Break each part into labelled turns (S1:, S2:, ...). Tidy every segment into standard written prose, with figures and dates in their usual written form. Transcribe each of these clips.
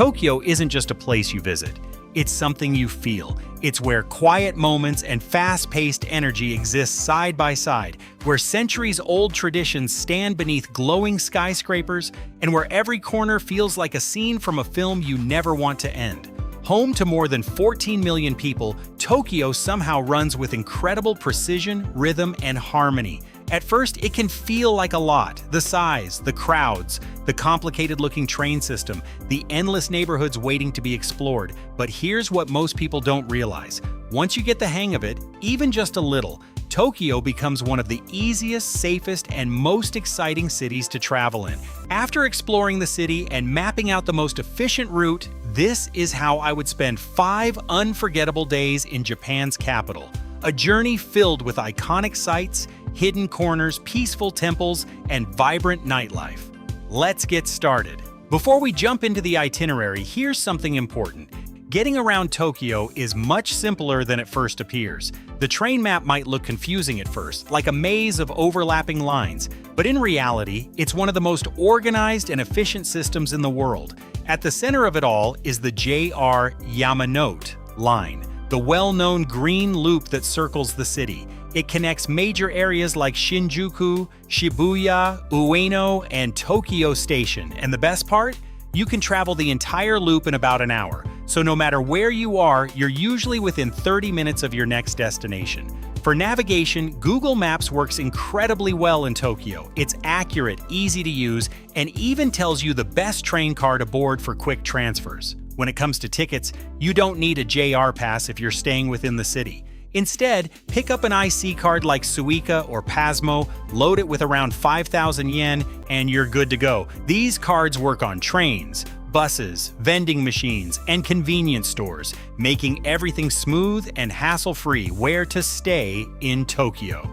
S1: Tokyo isn't just a place you visit. It's something you feel. It's where quiet moments and fast-paced energy exist side by side, where centuries-old traditions stand beneath glowing skyscrapers, and where every corner feels like a scene from a film you never want to end. Home to more than 14 million people, Tokyo somehow runs with incredible precision, rhythm, and harmony. At first, it can feel like a lot. The size, the crowds, the complicated-looking train system, the endless neighborhoods waiting to be explored. But here's what most people don't realize. Once you get the hang of it, even just a little, Tokyo becomes one of the easiest, safest, and most exciting cities to travel in. After exploring the city and mapping out the most efficient route, this is how I would spend 5 unforgettable days in Japan's capital. A journey filled with iconic sights, hidden corners, peaceful temples, and vibrant nightlife. Let's get started. Before we jump into the itinerary, here's something important. Getting around Tokyo is much simpler than it first appears. The train map might look confusing at first, like a maze of overlapping lines, but in reality, it's one of the most organized and efficient systems in the world. At the center of it all is the JR Yamanote line, the well-known green loop that circles the city. It connects major areas like Shinjuku, Shibuya, Ueno, and Tokyo Station. And the best part? You can travel the entire loop in about an hour. So no matter where you are, you're usually within 30 minutes of your next destination. For navigation, Google Maps works incredibly well in Tokyo. It's accurate, easy to use, and even tells you the best train car to board for quick transfers. When it comes to tickets, you don't need a JR pass if you're staying within the city. Instead, pick up an IC card like Suica or Pasmo, load it with around 5,000 yen, and you're good to go. These cards work on trains, buses, vending machines, and convenience stores, making everything smooth and hassle-free where to stay in Tokyo.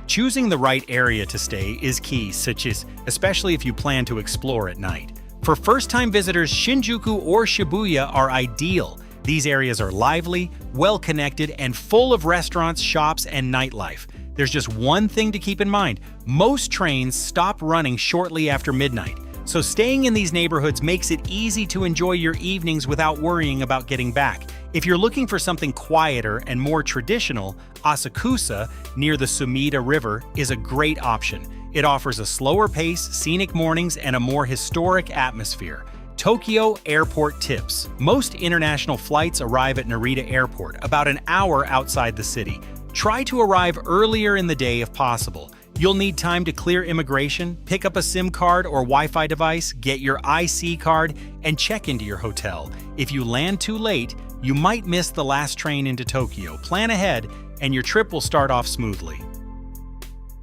S1: Choosing the right area to stay is key, especially if you plan to explore at night. For first-time visitors, Shinjuku or Shibuya are ideal. These areas are lively, well-connected, and full of restaurants, shops, and nightlife. There's just one thing to keep in mind. Most trains stop running shortly after midnight, so staying in these neighborhoods makes it easy to enjoy your evenings without worrying about getting back. If you're looking for something quieter and more traditional, Asakusa, near the Sumida River, is a great option. It offers a slower pace, scenic mornings, and a more historic atmosphere. Tokyo Airport tips. Most international flights arrive at Narita Airport, about an hour outside the city. Try to arrive earlier in the day if possible. You'll need time to clear immigration, pick up a SIM card or Wi-Fi device, get your IC card, and check into your hotel. If you land too late, you might miss the last train into Tokyo. Plan ahead, and your trip will start off smoothly.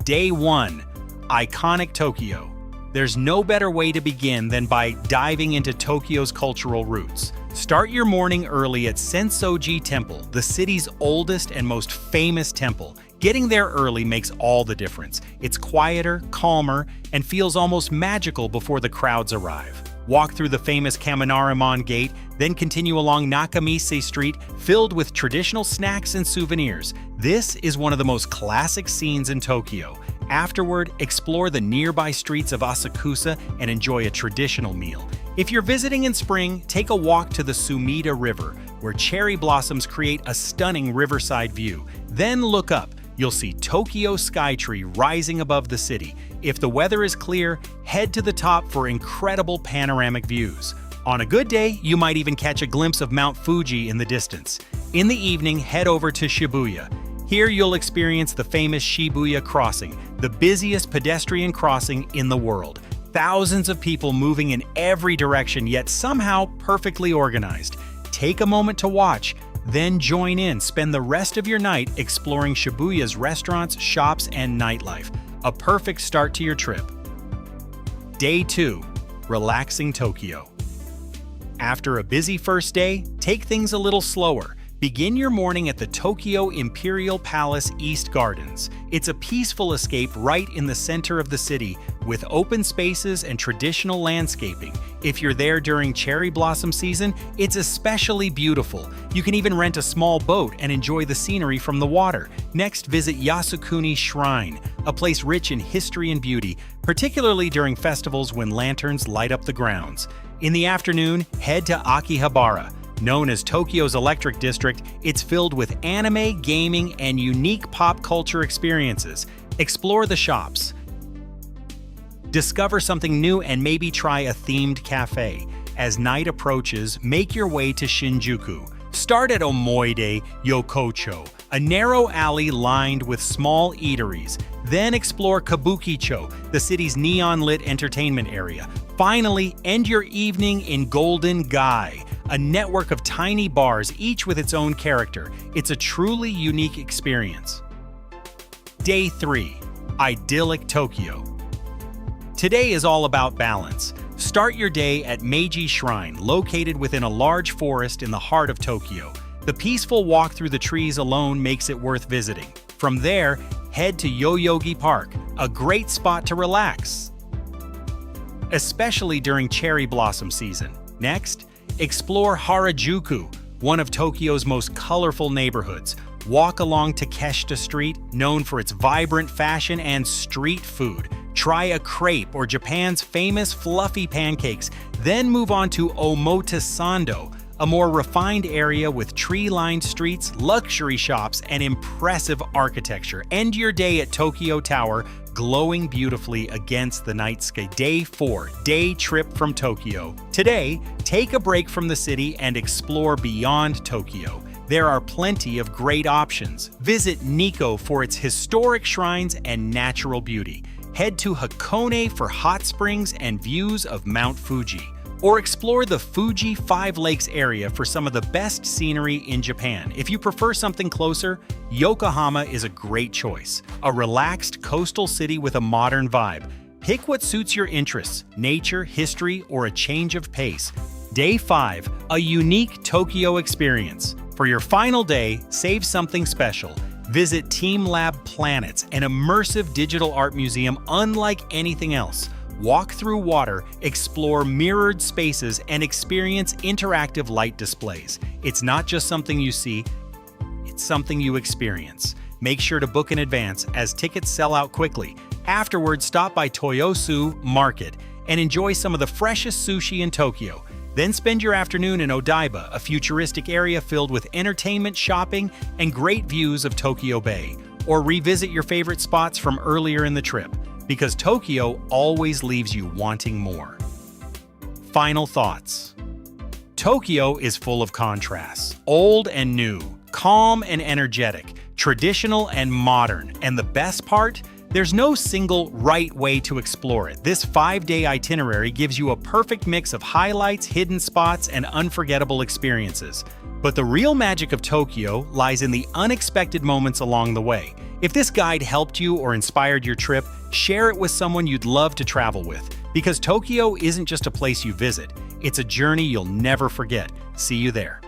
S1: Day 1. Iconic Tokyo. There's no better way to begin than by diving into Tokyo's cultural roots. Start your morning early at Senso-ji Temple, the city's oldest and most famous temple. Getting there early makes all the difference. It's quieter, calmer, and feels almost magical before the crowds arrive. Walk through the famous Kaminarimon Gate, then continue along Nakamise Street, filled with traditional snacks and souvenirs. This is one of the most classic scenes in Tokyo. Afterward, explore the nearby streets of Asakusa and enjoy a traditional meal. If you're visiting in spring, take a walk to the Sumida River, where cherry blossoms create a stunning riverside view. Then look up. You'll see Tokyo Skytree rising above the city. If the weather is clear, head to the top for incredible panoramic views. On a good day, you might even catch a glimpse of Mount Fuji in the distance. In the evening, head over to Shibuya. Here you'll experience the famous Shibuya crossing, the busiest pedestrian crossing in the world. Thousands of people moving in every direction, yet somehow perfectly organized. Take a moment to watch, then join in. Spend the rest of your night exploring Shibuya's restaurants, shops, and nightlife. A perfect start to your trip. Day 2. Relaxing Tokyo. After a busy first day, take things a little slower. Begin your morning at the Tokyo Imperial Palace East Gardens. It's a peaceful escape right in the center of the city, with open spaces and traditional landscaping. If you're there during cherry blossom season, it's especially beautiful. You can even rent a small boat and enjoy the scenery from the water. Next, visit Yasukuni Shrine, a place rich in history and beauty, particularly during festivals when lanterns light up the grounds. In the afternoon, head to Akihabara. Known as Tokyo's Electric District, it's filled with anime, gaming, and unique pop culture experiences. Explore the shops, discover something new, and maybe try a themed cafe. As night approaches, make your way to Shinjuku. Start at Omoide Yokocho, a narrow alley lined with small eateries. Then explore Kabukicho, the city's neon-lit entertainment area. Finally, end your evening in Golden Gai, a network of tiny bars, each with its own character. It's a truly unique experience. Day 3. Idyllic Tokyo. Today is all about balance. Start your day at Meiji Shrine, located within a large forest in the heart of Tokyo. The peaceful walk through the trees alone makes it worth visiting. From there, head to Yoyogi Park, a great spot to relax, especially during cherry blossom season. Next, explore Harajuku, one of Tokyo's most colorful neighborhoods. Walk along Takeshita Street, known for its vibrant fashion and street food. Try a crepe or Japan's famous fluffy pancakes. Then move on to Omotesando, a more refined area with tree-lined streets, luxury shops, and impressive architecture. End your day at Tokyo Tower, glowing beautifully against the night sky. Day 4, day trip from Tokyo. Today, take a break from the city and explore beyond Tokyo. There are plenty of great options. Visit Nikko for its historic shrines and natural beauty. Head to Hakone for hot springs and views of Mount Fuji. Or explore the Fuji Five Lakes area for some of the best scenery in Japan. If you prefer something closer, Yokohama is a great choice. A relaxed coastal city with a modern vibe. Pick what suits your interests: nature, history, or a change of pace. Day 5, a unique Tokyo experience. For your final day, save something special. Visit Team Lab Planets, an immersive digital art museum unlike anything else. Walk through water, explore mirrored spaces, and experience interactive light displays. It's not just something you see, it's something you experience. Make sure to book in advance, as tickets sell out quickly. Afterwards, stop by Toyosu Market and enjoy some of the freshest sushi in Tokyo. Then spend your afternoon in Odaiba, a futuristic area filled with entertainment, shopping, and great views of Tokyo Bay. Or revisit your favorite spots from earlier in the trip, because Tokyo always leaves you wanting more. Final thoughts. Tokyo is full of contrasts, old and new, calm and energetic, traditional and modern, and the best part? There's no single right way to explore it. This 5-day itinerary gives you a perfect mix of highlights, hidden spots, and unforgettable experiences. But the real magic of Tokyo lies in the unexpected moments along the way. If this guide helped you or inspired your trip, share it with someone you'd love to travel with. Because Tokyo isn't just a place you visit, it's a journey you'll never forget. See you there.